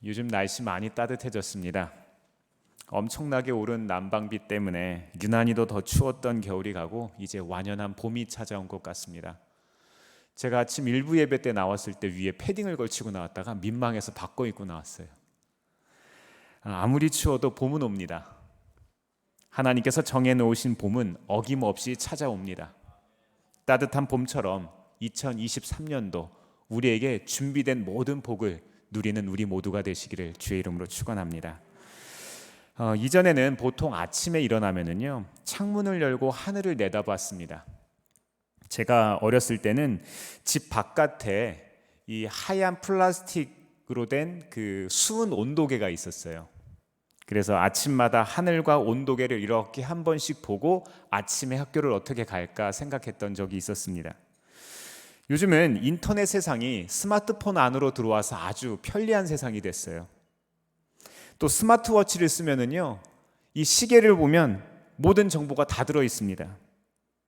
요즘 날씨 많이 따뜻해졌습니다. 엄청나게 오른 난방비 때문에 유난히도 더 추웠던 겨울이 가고 이제 완연한 봄이 찾아온 것 같습니다. 제가 아침 일부 예배 때 나왔을 때 위에 패딩을 걸치고 나왔다가 민망해서 바꿔 입고 나왔어요. 아무리 추워도 봄은 옵니다. 하나님께서 정해놓으신 봄은 어김없이 찾아옵니다. 따뜻한 봄처럼 2023년도 우리에게 준비된 모든 복을 누리는 우리 모두가 되시기를 주의 이름으로 축원합니다. 이전에는 보통 아침에 일어나면은요 창문을 열고 하늘을 내다봤습니다. 제가 어렸을 때는 집 바깥에 이 하얀 플라스틱으로 된 그 수은 온도계가 있었어요. 그래서 아침마다 하늘과 온도계를 이렇게 한 번씩 보고 아침에 학교를 어떻게 갈까 생각했던 적이 있었습니다. 요즘은 인터넷 세상이 스마트폰 안으로 들어와서 아주 편리한 세상이 됐어요. 또 스마트워치를 쓰면은요, 이 시계를 보면 모든 정보가 다 들어 있습니다.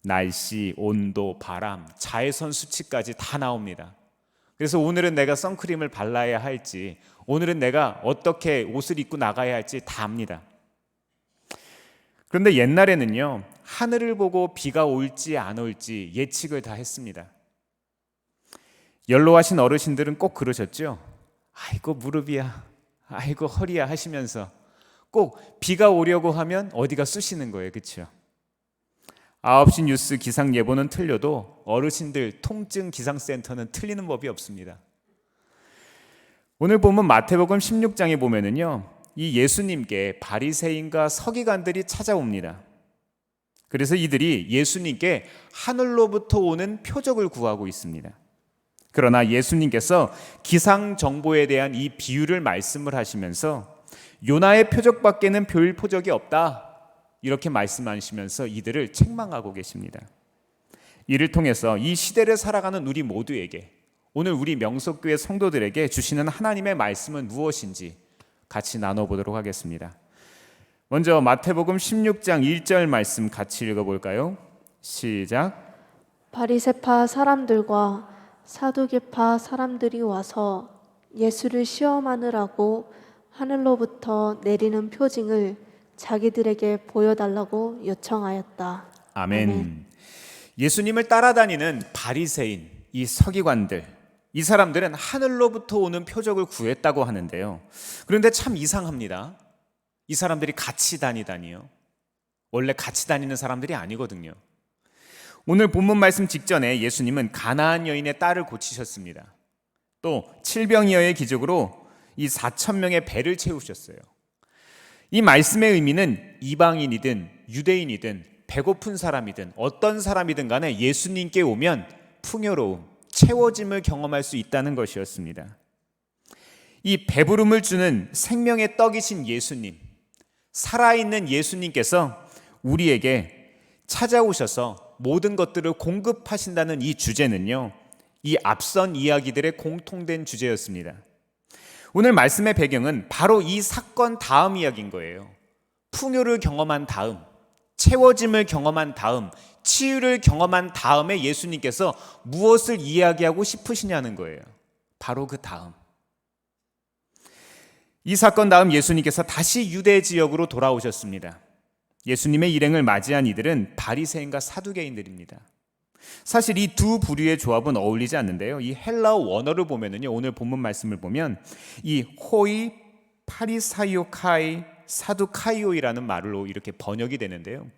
날씨, 온도, 바람, 자외선 수치까지 다 나옵니다. 그래서 오늘은 내가 선크림을 발라야 할지, 오늘은 내가 어떻게 옷을 입고 나가야 할지 다 압니다. 그런데 옛날에는요, 하늘을 보고 비가 올지 안 올지 예측을 다 했습니다. 연로하신 어르신들은 꼭 그러셨죠. 아이고 무릎이야, 아이고 허리야 하시면서 꼭 비가 오려고 하면 어디가 쑤시는 거예요. 그렇죠? 9시 뉴스 기상 예보는 틀려도 어르신들 통증 기상센터는 틀리는 법이 없습니다. 오늘 보면 마태복음 16장에 보면은요, 이 예수님께 바리새인과 서기관들이 찾아옵니다. 그래서 이들이 예수님께 하늘로부터 오는 표적을 구하고 있습니다. 그러나 예수님께서 기상 정보에 대한 이 비유를 말씀을 하시면서 요나의 표적밖에는 별 표적이 없다 이렇게 말씀하시면서 이들을 책망하고 계십니다. 이를 통해서 이 시대를 살아가는 우리 모두에게, 오늘 우리 명석교회 성도들에게 주시는 하나님의 말씀은 무엇인지 같이 나눠보도록 하겠습니다. 먼저 마태복음 16장 1절 말씀 같이 읽어볼까요? 시작. 바리새파 사람들과 사두개파 사람들이 와서 예수를 시험하느라고 하늘로부터 내리는 표징을 자기들에게 보여달라고 요청하였다. 아멘. 예수님을 따라다니는 바리새인, 이 서기관들, 이 사람들은 하늘로부터 오는 표적을 구했다고 하는데요. 그런데 참 이상합니다. 이 사람들이 같이 다니다니요. 원래 같이 다니는 사람들이 아니거든요. 오늘 본문 말씀 직전에 예수님은 가나안 여인의 딸을 고치셨습니다. 또 칠병이어의 기적으로 이 4,000명의 배를 채우셨어요. 이 말씀의 의미는 이방인이든 유대인이든 배고픈 사람이든 어떤 사람이든 간에 예수님께 오면 풍요로움, 채워짐을 경험할 수 있다는 것이었습니다. 이 배부름을 주는 생명의 떡이신 예수님, 살아있는 예수님께서 우리에게 찾아오셔서 모든 것들을 공급하신다는 이 주제는요, 이 앞선 이야기들의 공통된 주제였습니다. 오늘 말씀의 배경은 바로 이 사건 다음 이야기인 거예요. 풍요를 경험한 다음, 채워짐을 경험한 다음, 치유를 경험한 다음에 예수님께서 무엇을 이야기하고 싶으시냐는 거예요. 바로 그 다음. 이 사건 다음 예수님께서 다시 유대 지역으로 돌아오셨습니다. 예수님의 일행을 맞이한 이들은 바리새인과 사두개인들입니다. 사실 이 두 부류의 조합은 어울리지 않는데요. 이 헬라어 원어를 보면은요, 오늘 본문 말씀을 보면 이 호이 파리사이오카이 사두카이오이라는 말로 이렇게 번역이 되는데요.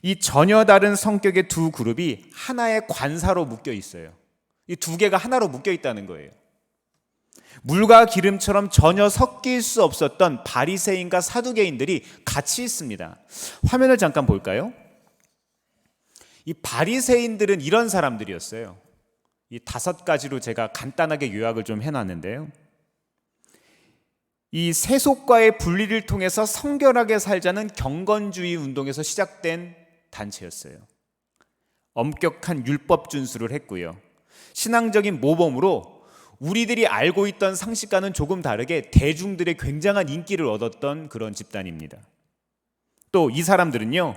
이 전혀 다른 성격의 두 그룹이 하나의 관사로 묶여 있어요. 이 두 개가 하나로 묶여 있다는 거예요. 물과 기름처럼 전혀 섞일 수 없었던 바리새인과 사두개인들이 같이 있습니다. 화면을 잠깐 볼까요? 이 바리새인들은 이런 사람들이었어요. 이 5가지로 제가 간단하게 요약을 좀 해놨는데요. 이 세속과의 분리를 통해서 성결하게 살자는 경건주의 운동에서 시작된 단체였어요. 엄격한 율법 준수를 했고요. 신앙적인 모범으로 우리들이 알고 있던 상식과는 조금 다르게 대중들의 굉장한 인기를 얻었던 그런 집단입니다. 또 이 사람들은요,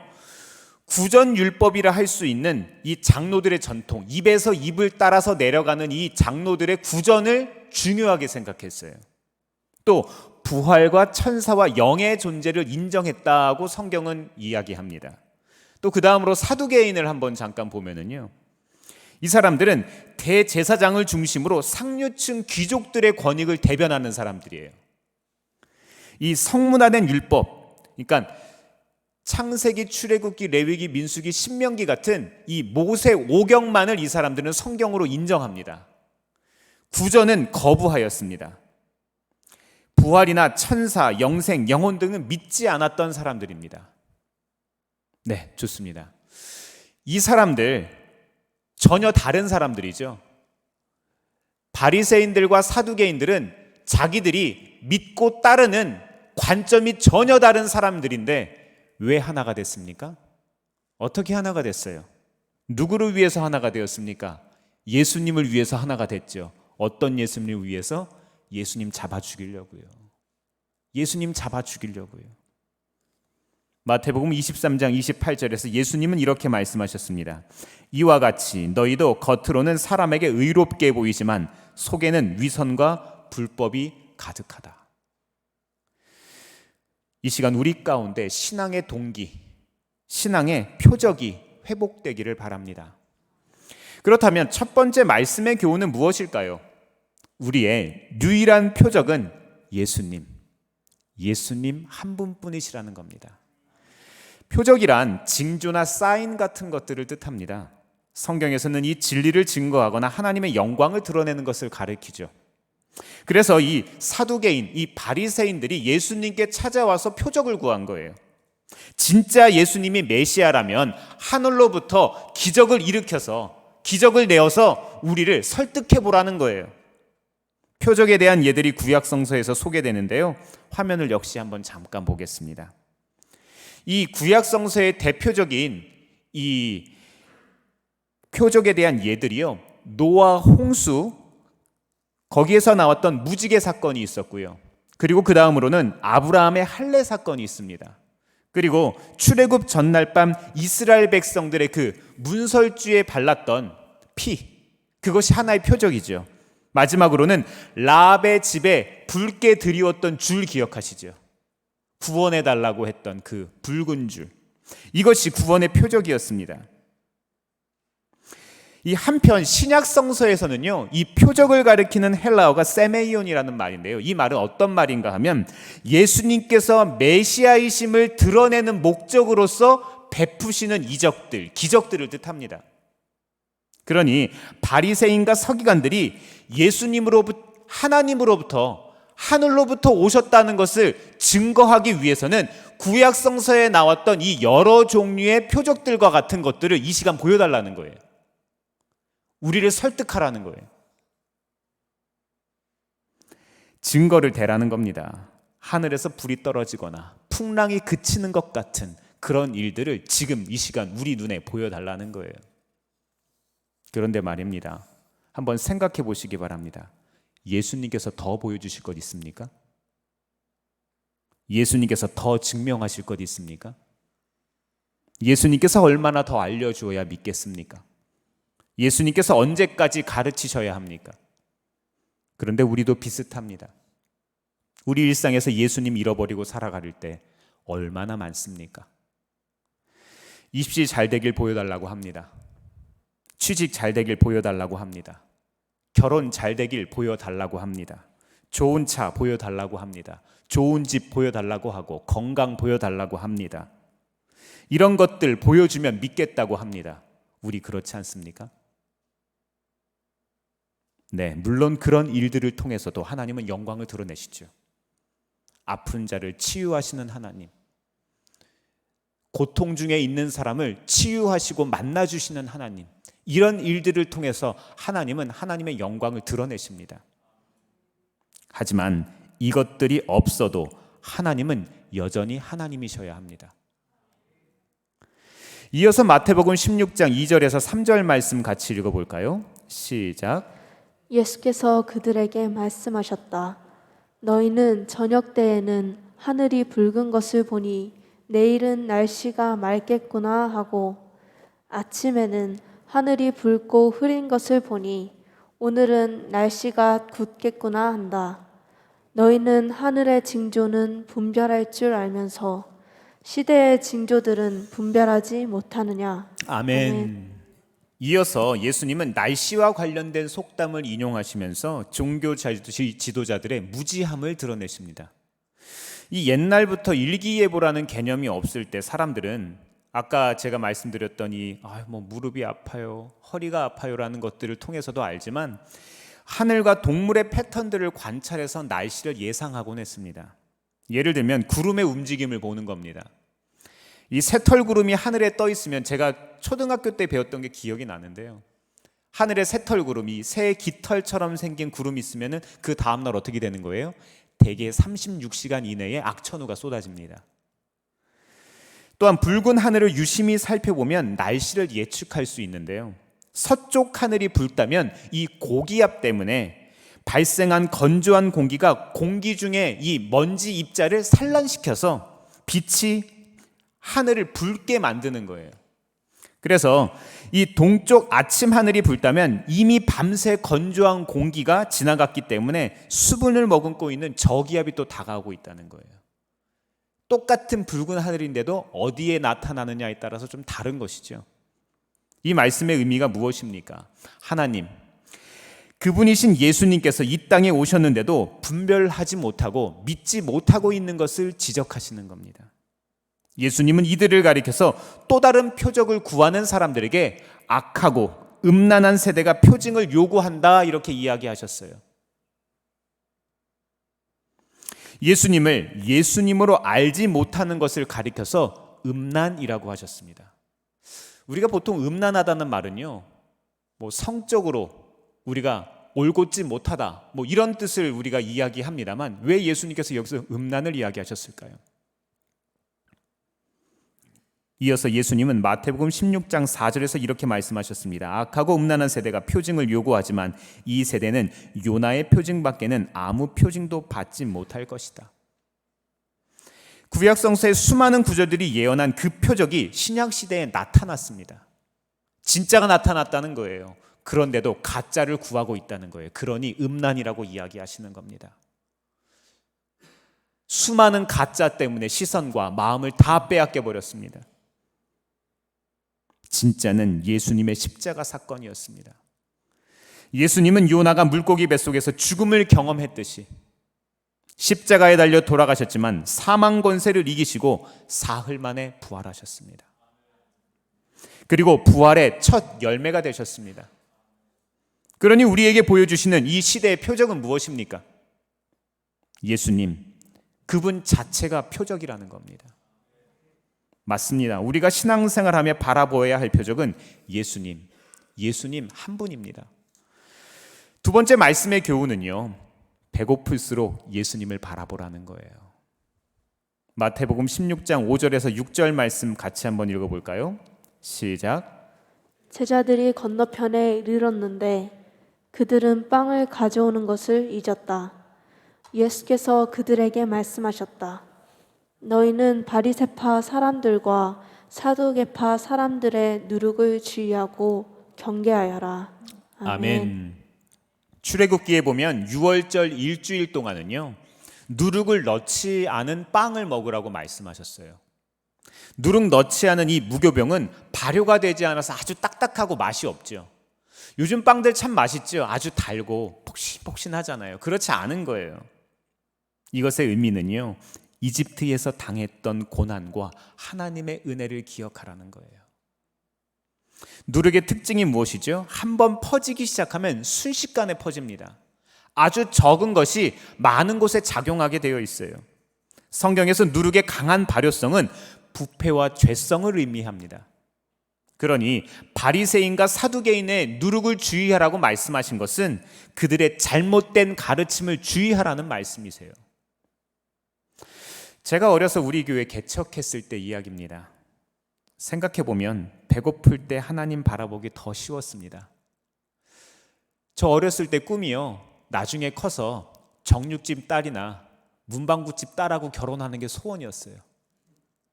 구전율법이라 할 수 있는 이 장로들의 전통, 입에서 입을 따라서 내려가는 이 장로들의 구전을 중요하게 생각했어요. 또 부활과 천사와 영의 존재를 인정했다고 성경은 이야기합니다. 또 그 다음으로 사두개인을 한번 잠깐 보면은요, 이 사람들은 대제사장을 중심으로 상류층 귀족들의 권익을 대변하는 사람들이에요. 이 성문화된 율법, 그러니까 창세기, 출애굽기, 레위기, 민수기, 신명기 같은 이 모세 오경만을 이 사람들은 성경으로 인정합니다. 구전은 거부하였습니다. 부활이나 천사, 영생, 영혼 등은 믿지 않았던 사람들입니다. 네, 좋습니다. 이 사람들 전혀 다른 사람들이죠. 바리새인들과 사두개인들은 자기들이 믿고 따르는 관점이 전혀 다른 사람들인데 왜 하나가 됐습니까? 어떻게 하나가 됐어요? 누구를 위해서 하나가 되었습니까? 예수님을 위해서 하나가 됐죠. 어떤 예수님을 위해서? 예수님 잡아 죽이려고요. 예수님 잡아 죽이려고요. 마태복음 23장 28절에서 예수님은 이렇게 말씀하셨습니다. 이와 같이 너희도 겉으로는 사람에게 의롭게 보이지만 속에는 위선과 불법이 가득하다. 이 시간 우리 가운데 신앙의 동기, 신앙의 표적이 회복되기를 바랍니다. 그렇다면 첫 번째 말씀의 교훈은 무엇일까요? 우리의 유일한 표적은 예수님 한 분뿐이시라는 겁니다. 표적이란 징조나 사인 같은 것들을 뜻합니다. 성경에서는 이 진리를 증거하거나 하나님의 영광을 드러내는 것을 가리키죠. 그래서 이 사두개인, 이 바리새인들이 예수님께 찾아와서 표적을 구한 거예요. 진짜 예수님이 메시아라면 하늘로부터 기적을 일으켜서, 기적을 내어서 우리를 설득해 보라는 거예요. 표적에 대한 예들이 구약성서에서 소개되는데요, 화면을 역시 한번 잠깐 보겠습니다. 이 구약성서의 대표적인 이 표적에 대한 예들이요, 노아 홍수, 거기에서 나왔던 무지개 사건이 있었고요. 그리고 그 다음으로는 아브라함의 할례 사건이 있습니다. 그리고 출애굽 전날 밤 이스라엘 백성들의 그 문설주에 발랐던 피, 그것이 하나의 표적이죠. 마지막으로는 라합의 집에 붉게 드리웠던 줄 기억하시죠? 구원해달라고 했던 그 붉은 줄, 이것이 구원의 표적이었습니다. 이 한편 신약성서에서는요, 이 표적을 가리키는 헬라어가 세메이온이라는 말인데요, 이 말은 어떤 말인가 하면 예수님께서 메시아이심을 드러내는 목적으로서 베푸시는 이적들, 기적들을 뜻합니다. 그러니 바리새인과 서기관들이 예수님으로부터, 하나님으로부터, 하늘로부터 오셨다는 것을 증거하기 위해서는 구약성서에 나왔던 이 여러 종류의 표적들과 같은 것들을 이 시간 보여달라는 거예요. 우리를 설득하라는 거예요. 증거를 대라는 겁니다. 하늘에서 불이 떨어지거나 풍랑이 그치는 것 같은 그런 일들을 지금 이 시간 우리 눈에 보여달라는 거예요. 그런데 말입니다, 한번 생각해 보시기 바랍니다. 예수님께서 더 보여주실 것 있습니까? 예수님께서 더 증명하실 것 있습니까? 예수님께서 얼마나 더 알려주어야 믿겠습니까? 예수님께서 언제까지 가르치셔야 합니까? 그런데 우리도 비슷합니다. 우리 일상에서 예수님 잃어버리고 살아갈 때 얼마나 많습니까? 입시 잘 되길 보여달라고 합니다. 취직 잘 되길 보여달라고 합니다. 결혼 잘 되길 보여달라고 합니다. 좋은 차 보여달라고 합니다. 좋은 집 보여달라고 하고 건강 보여달라고 합니다. 이런 것들 보여주면 믿겠다고 합니다. 우리 그렇지 않습니까? 네, 물론 그런 일들을 통해서도 하나님은 영광을 드러내시죠. 아픈 자를 치유하시는 하나님, 고통 중에 있는 사람을 치유하시고 만나주시는 하나님, 이런 일들을 통해서 하나님은 하나님의 영광을 드러내십니다. 하지만 이것들이 없어도 하나님은 여전히 하나님이셔야 합니다. 이어서 마태복음 16장 2절에서 3절 말씀 같이 읽어볼까요? 시작. 예수께서 그들에게 말씀하셨다. 너희는 저녁 때에는 하늘이 붉은 것을 보니 내일은 날씨가 맑겠구나 하고, 아침에는 하늘이 붉고 흐린 것을 보니 오늘은 날씨가 굳겠구나 한다. 너희는 하늘의 징조는 분별할 줄 알면서 시대의 징조들은 분별하지 못하느냐. 아멘. 이어서 예수님은 날씨와 관련된 속담을 인용하시면서 종교 지도자들의 무지함을 드러내십니다. 이 옛날부터 일기예보라는 개념이 없을 때 사람들은 아까 제가 말씀드렸던 무릎이 아파요, 허리가 아파요라는 것들을 통해서도 알지만 하늘과 동물의 패턴들을 관찰해서 날씨를 예상하곤 했습니다. 예를 들면 구름의 움직임을 보는 겁니다. 이 새털구름이 하늘에 떠 있으면, 제가 초등학교 때 배웠던 게 기억이 나는데요, 하늘에 새털구름이 새 깃털처럼 생긴 구름이 있으면 그 다음날 어떻게 되는 거예요? 대개 36시간 이내에 악천후가 쏟아집니다. 또한 붉은 하늘을 유심히 살펴보면 날씨를 예측할 수 있는데요, 서쪽 하늘이 붉다면 이 고기압 때문에 발생한 건조한 공기가 공기 중에 이 먼지 입자를 산란시켜서 빛이 하늘을 붉게 만드는 거예요. 그래서 이 동쪽 아침 하늘이 붉다면 이미 밤새 건조한 공기가 지나갔기 때문에 수분을 머금고 있는 저기압이 또 다가오고 있다는 거예요. 똑같은 붉은 하늘인데도 어디에 나타나느냐에 따라서 좀 다른 것이죠. 이 말씀의 의미가 무엇입니까? 하나님, 그분이신 예수님께서 이 땅에 오셨는데도 분별하지 못하고 믿지 못하고 있는 것을 지적하시는 겁니다. 예수님은 이들을 가리켜서 또 다른 표적을 구하는 사람들에게 악하고 음란한 세대가 표징을 요구한다, 이렇게 이야기하셨어요. 예수님을 예수님으로 알지 못하는 것을 가리켜서 음란이라고 하셨습니다. 우리가 보통 음란하다는 말은요, 성적으로 우리가 올곧지 못하다, 이런 뜻을 우리가 이야기합니다만, 왜 예수님께서 여기서 음란을 이야기하셨을까요? 이어서 예수님은 마태복음 16장 4절에서 이렇게 말씀하셨습니다. 악하고 음란한 세대가 표징을 요구하지만 이 세대는 요나의 표징밖에는 아무 표징도 받지 못할 것이다. 구약 성서의 수많은 구절들이 예언한 그 표적이 신약 시대에 나타났습니다. 진짜가 나타났다는 거예요. 그런데도 가짜를 구하고 있다는 거예요. 그러니 음란이라고 이야기하시는 겁니다. 수많은 가짜 때문에 시선과 마음을 다 빼앗겨 버렸습니다. 진짜는 예수님의 십자가 사건이었습니다. 예수님은 요나가 물고기 뱃속에서 죽음을 경험했듯이 십자가에 달려 돌아가셨지만 사망 권세를 이기시고 사흘 만에 부활하셨습니다. 그리고 부활의 첫 열매가 되셨습니다. 그러니 우리에게 보여주시는 이 시대의 표적은 무엇입니까? 예수님, 그분 자체가 표적이라는 겁니다. 맞습니다. 우리가 신앙생활하며 바라보아야 할 표적은 예수님 한 분입니다. 두 번째 말씀의 교훈은요, 배고플수록 예수님을 바라보라는 거예요. 마태복음 16장 5절에서 6절 말씀 같이 한번 읽어볼까요? 시작. 제자들이 건너편에 이르렀는데 그들은 빵을 가져오는 것을 잊었다. 예수께서 그들에게 말씀하셨다. 너희는 바리새파 사람들과 사두개파 사람들의 누룩을 주의하고 경계하여라. 아멘. 출애굽기에 보면 6월절 일주일 동안은요, 누룩을 넣지 않은 빵을 먹으라고 말씀하셨어요. 누룩 넣지 않은 이 무교병은 발효가 되지 않아서 아주 딱딱하고 맛이 없죠. 요즘 빵들 참 맛있죠. 아주 달고 폭신폭신하잖아요. 그렇지 않은 거예요. 이것의 의미는요, 이집트에서 당했던 고난과 하나님의 은혜를 기억하라는 거예요. 누룩의 특징이 무엇이죠? 한번 퍼지기 시작하면 순식간에 퍼집니다. 아주 적은 것이 많은 곳에 작용하게 되어 있어요. 성경에서 누룩의 강한 발효성은 부패와 죄성을 의미합니다. 그러니 바리새인과 사두개인의 누룩을 주의하라고 말씀하신 것은 그들의 잘못된 가르침을 주의하라는 말씀이세요. 제가 어려서 우리 교회 개척했을 때 이야기입니다. 생각해보면 배고플 때 하나님 바라보기 더 쉬웠습니다. 저 어렸을 때 꿈이요, 나중에 커서 정육집 딸이나 문방구집 딸하고 결혼하는 게 소원이었어요.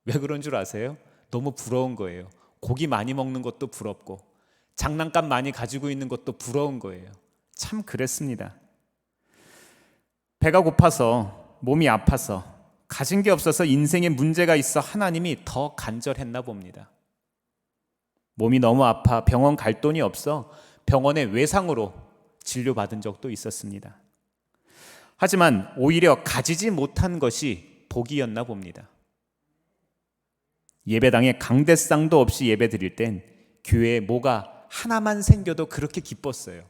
왜 그런 줄 아세요? 너무 부러운 거예요. 고기 많이 먹는 것도 부럽고 장난감 많이 가지고 있는 것도 부러운 거예요. 참 그랬습니다. 배가 고파서, 몸이 아파서, 가진 게 없어서 인생에 문제가 있어 하나님이 더 간절했나 봅니다. 몸이 너무 아파 병원 갈 돈이 없어 병원의 외상으로 진료받은 적도 있었습니다. 하지만 오히려 가지지 못한 것이 복이었나 봅니다. 예배당에 강대상도 없이 예배 드릴 땐 교회에 뭐가 하나만 생겨도 그렇게 기뻤어요.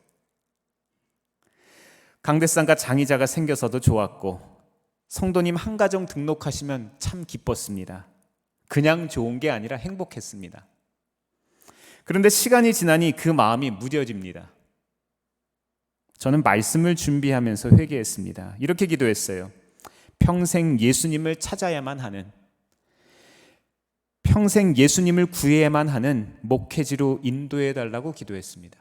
강대상과 장의자가 생겨서도 좋았고, 성도님 한 가정 등록하시면 참 기뻤습니다. 그냥 좋은 게 아니라 행복했습니다. 그런데 시간이 지나니 그 마음이 무뎌집니다. 저는 말씀을 준비하면서 회개했습니다. 이렇게 기도했어요. 평생 예수님을 찾아야만 하는, 평생 예수님을 구해야만 하는 목회지로 인도해달라고 기도했습니다.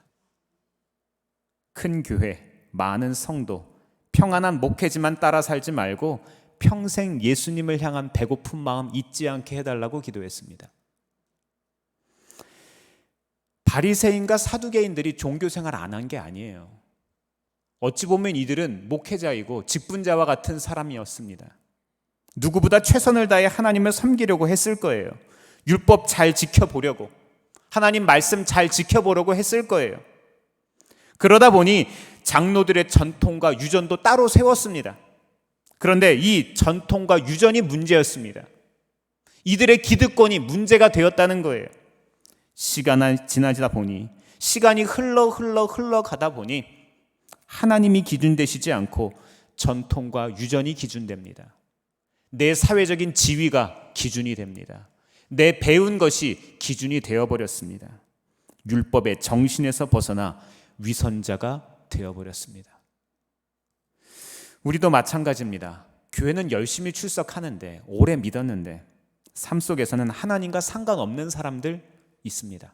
큰 교회, 많은 성도, 평안한 목회지만 따라 살지 말고 평생 예수님을 향한 배고픈 마음 잊지 않게 해달라고 기도했습니다. 바리새인과 사두개인들이 종교생활 안 한 게 아니에요. 어찌 보면 이들은 목회자이고 직분자와 같은 사람이었습니다. 누구보다 최선을 다해 하나님을 섬기려고 했을 거예요. 율법 잘 지켜보려고, 하나님 말씀 잘 지켜보려고 했을 거예요. 그러다 보니 장로들의 전통과 유전도 따로 세웠습니다. 그런데 이 전통과 유전이 문제였습니다. 이들의 기득권이 문제가 되었다는 거예요. 시간이 지나다 보니, 시간이 흘러가다 보니 하나님이 기준 되시지 않고 전통과 유전이 기준됩니다. 내 사회적인 지위가 기준이 됩니다. 내 배운 것이 기준이 되어버렸습니다. 율법의 정신에서 벗어나 위선자가 되어버렸습니다. 우리도 마찬가지입니다. 교회는 열심히 출석하는데, 오래 믿었는데 삶 속에서는 하나님과 상관없는 사람들 있습니다.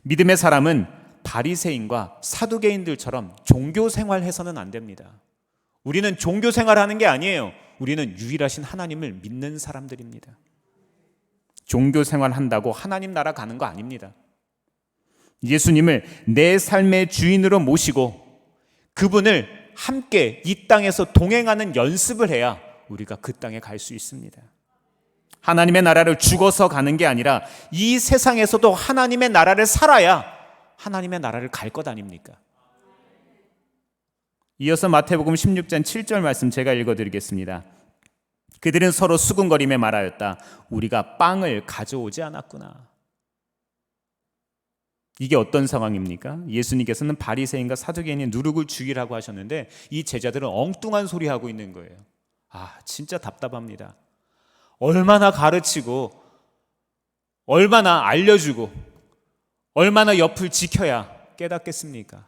믿음의 사람은 바리새인과 사두개인들처럼 종교 생활해서는 안 됩니다. 우리는 종교 생활하는 게 아니에요. 우리는 유일하신 하나님을 믿는 사람들입니다. 종교 생활한다고 하나님 나라 가는 거 아닙니다. 예수님을 내 삶의 주인으로 모시고 그분을 함께 이 땅에서 동행하는 연습을 해야 우리가 그 땅에 갈 수 있습니다. 하나님의 나라를 죽어서 가는 게 아니라 이 세상에서도 하나님의 나라를 살아야 하나님의 나라를 갈 것 아닙니까? 이어서 마태복음 16장 7절 말씀 제가 읽어드리겠습니다. 그들은 서로 수군거리며 말하였다. 우리가 빵을 가져오지 않았구나. 이게 어떤 상황입니까? 예수님께서는 바리새인과 사두개인의 누룩을 죽이라고 하셨는데 이 제자들은 엉뚱한 소리 하고 있는 거예요. 진짜 답답합니다. 얼마나 가르치고, 얼마나 알려주고, 얼마나 옆을 지켜야 깨닫겠습니까?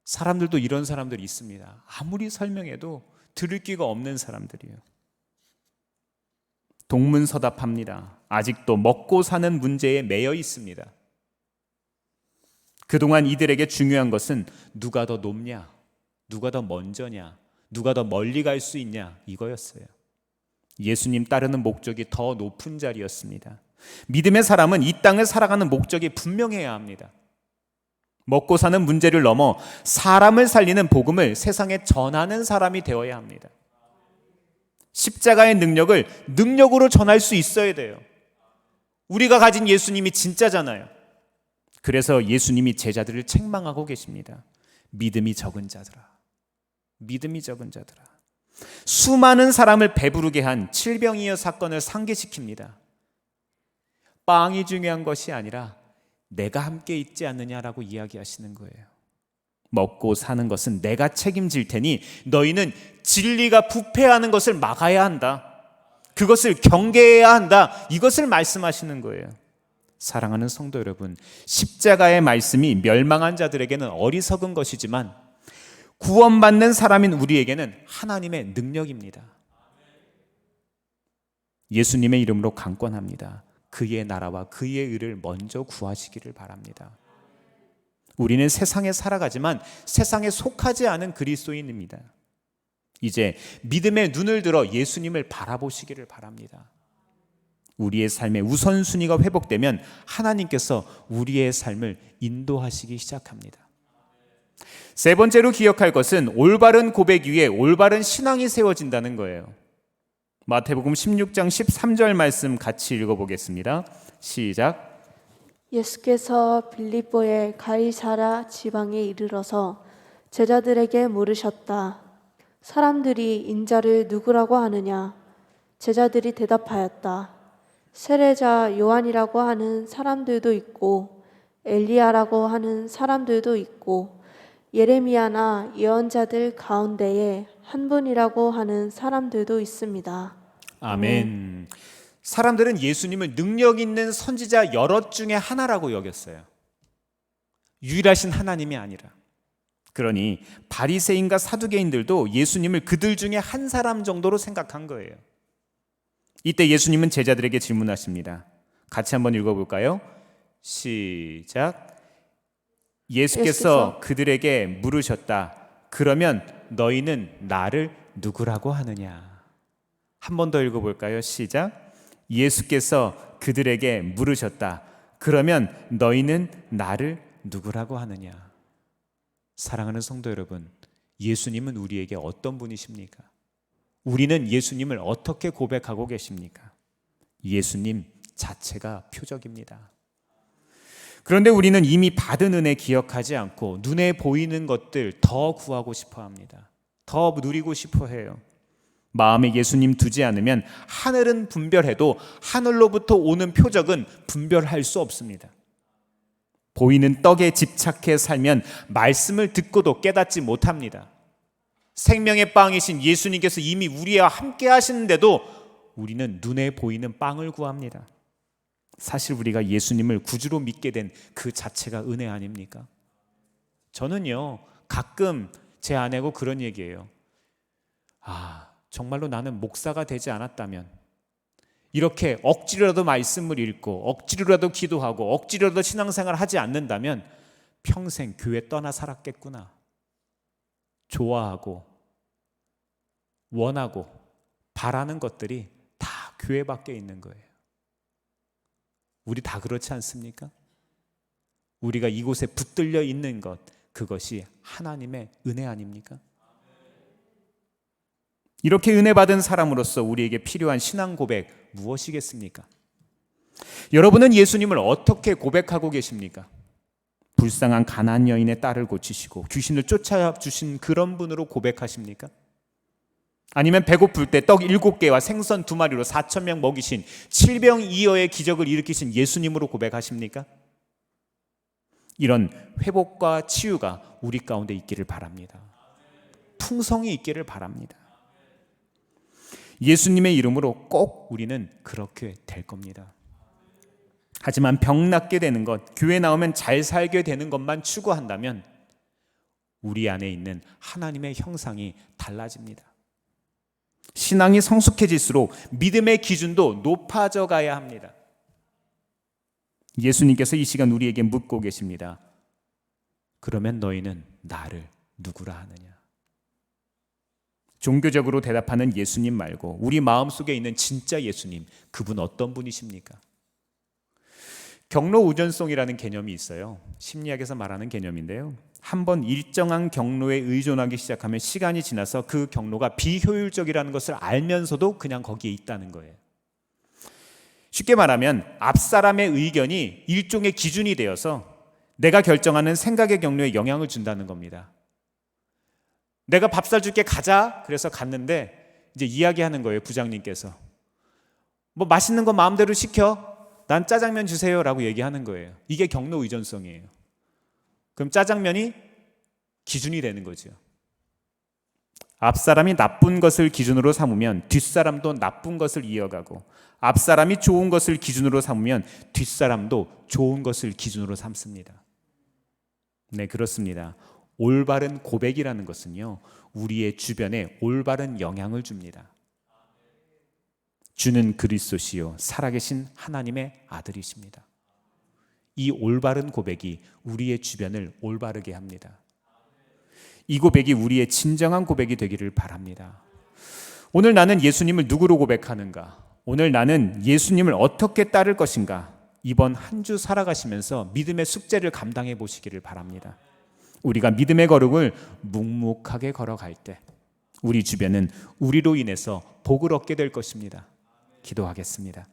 사람들도 이런 사람들이 있습니다. 아무리 설명해도 들을 귀가 없는 사람들이에요. 동문서답합니다. 아직도 먹고 사는 문제에 매여 있습니다. 그동안 이들에게 중요한 것은 누가 더 높냐, 누가 더 먼저냐, 누가 더 멀리 갈 수 있냐, 이거였어요. 예수님 따르는 목적이 더 높은 자리였습니다. 믿음의 사람은 이 땅을 살아가는 목적이 분명해야 합니다. 먹고 사는 문제를 넘어 사람을 살리는 복음을 세상에 전하는 사람이 되어야 합니다. 십자가의 능력으로 전할 수 있어야 돼요. 우리가 가진 예수님이 진짜잖아요. 그래서 예수님이 제자들을 책망하고 계십니다. 믿음이 적은 자들아, 믿음이 적은 자들아. 수많은 사람을 배부르게 한 칠병이어 사건을 상기시킵니다. 빵이 중요한 것이 아니라 내가 함께 있지 않느냐라고 이야기하시는 거예요. 먹고 사는 것은 내가 책임질 테니 너희는 진리가 부패하는 것을 막아야 한다. 그것을 경계해야 한다. 이것을 말씀하시는 거예요. 사랑하는 성도 여러분, 십자가의 말씀이 멸망한 자들에게는 어리석은 것이지만 구원받는 사람인 우리에게는 하나님의 능력입니다. 예수님의 이름으로 강권합니다. 그의 나라와 그의 의를 먼저 구하시기를 바랍니다. 우리는 세상에 살아가지만 세상에 속하지 않은 그리스도인입니다. 이제 믿음의 눈을 들어 예수님을 바라보시기를 바랍니다. 우리의 삶의 우선순위가 회복되면 하나님께서 우리의 삶을 인도하시기 시작합니다. 세 번째로 기억할 것은 올바른 고백 위에 올바른 신앙이 세워진다는 거예요. 마태복음 16장 13절 말씀 같이 읽어보겠습니다. 시작. 예수께서 빌립보의 가이사랴 지방에 이르러서 제자들에게 물으셨다. 사람들이 인자를 누구라고 하느냐? 제자들이 대답하였다. 세례자 요한이라고 하는 사람들도 있고 엘리야라고 하는 사람들도 있고 예레미야나 예언자들 가운데에 한 분이라고 하는 사람들도 있습니다. 아멘. 사람들은 예수님을 능력 있는 선지자 여럿 중에 하나라고 여겼어요. 유일하신 하나님이 아니라. 그러니 바리새인과 사두개인들도 예수님을 그들 중에 한 사람 정도로 생각한 거예요. 이때 예수님은 제자들에게 질문하십니다. 같이 한번 읽어볼까요? 시작. 예수께서 그들에게 물으셨다. 그러면 너희는 나를 누구라고 하느냐? 한 번 더 읽어볼까요? 시작. 예수께서 그들에게 물으셨다. 그러면 너희는 나를 누구라고 하느냐? 사랑하는 성도 여러분, 예수님은 우리에게 어떤 분이십니까? 우리는 예수님을 어떻게 고백하고 계십니까? 예수님 자체가 표적입니다. 그런데 우리는 이미 받은 은혜 기억하지 않고 눈에 보이는 것들 더 구하고 싶어 합니다. 더 누리고 싶어 해요. 마음에 예수님 두지 않으면 하늘은 분별해도 하늘로부터 오는 표적은 분별할 수 없습니다. 보이는 떡에 집착해 살면 말씀을 듣고도 깨닫지 못합니다. 생명의 빵이신 예수님께서 이미 우리와 함께 하시는데도 우리는 눈에 보이는 빵을 구합니다. 사실 우리가 예수님을 구주로 믿게 된 그 자체가 은혜 아닙니까? 저는요, 가끔 제 아내하고 그런 얘기해요. 정말로 나는 목사가 되지 않았다면, 이렇게 억지로라도 말씀을 읽고 억지로라도 기도하고 억지로라도 신앙생활을 하지 않는다면 평생 교회 떠나 살았겠구나. 좋아하고 원하고 바라는 것들이 다 교회 밖에 있는 거예요. 우리 다 그렇지 않습니까? 우리가 이곳에 붙들려 있는 것, 그것이 하나님의 은혜 아닙니까? 이렇게 은혜 받은 사람으로서 우리에게 필요한 신앙 고백 무엇이겠습니까? 여러분은 예수님을 어떻게 고백하고 계십니까? 불쌍한 가나안 여인의 딸을 고치시고 귀신을 쫓아주신 그런 분으로 고백하십니까? 아니면 배고플 때 떡 7개와 생선 2마리로 4,000명 먹이신 칠병이어의 기적을 일으키신 예수님으로 고백하십니까? 이런 회복과 치유가 우리 가운데 있기를 바랍니다. 풍성이 있기를 바랍니다. 예수님의 이름으로 꼭 우리는 그렇게 될 겁니다. 하지만 병 낫게 되는 것, 교회 나오면 잘 살게 되는 것만 추구한다면 우리 안에 있는 하나님의 형상이 달라집니다. 신앙이 성숙해질수록 믿음의 기준도 높아져 가야 합니다. 예수님께서 이 시간 우리에게 묻고 계십니다. 그러면 너희는 나를 누구라 하느냐? 종교적으로 대답하는 예수님 말고 우리 마음속에 있는 진짜 예수님, 그분 어떤 분이십니까? 경로 우전성이라는 개념이 있어요. 심리학에서 말하는 개념인데요. 한번 일정한 경로에 의존하기 시작하면 시간이 지나서 그 경로가 비효율적이라는 것을 알면서도 그냥 거기에 있다는 거예요. 쉽게 말하면 앞 사람의 의견이 일종의 기준이 되어서 내가 결정하는 생각의 경로에 영향을 준다는 겁니다. 내가 밥 사줄게 가자. 그래서 갔는데 이제 이야기하는 거예요. 부장님께서 뭐 맛있는 거 마음대로 시켜. 난 짜장면 주세요 라고 얘기하는 거예요. 이게 경로 의존성이에요. 그럼 짜장면이 기준이 되는 거죠. 앞사람이 나쁜 것을 기준으로 삼으면 뒷사람도 나쁜 것을 이어가고, 앞사람이 좋은 것을 기준으로 삼으면 뒷사람도 좋은 것을 기준으로 삼습니다. 네, 그렇습니다. 올바른 고백이라는 것은요, 우리의 주변에 올바른 영향을 줍니다. 주는 그리스도시요 살아계신 하나님의 아들이십니다. 이 올바른 고백이 우리의 주변을 올바르게 합니다. 이 고백이 우리의 진정한 고백이 되기를 바랍니다. 오늘 나는 예수님을 누구로 고백하는가? 오늘 나는 예수님을 어떻게 따를 것인가? 이번 한 주 살아가시면서 믿음의 숙제를 감당해 보시기를 바랍니다. 우리가 믿음의 걸음을 묵묵하게 걸어갈 때 우리 주변은 우리로 인해서 복을 얻게 될 것입니다. 기도하겠습니다.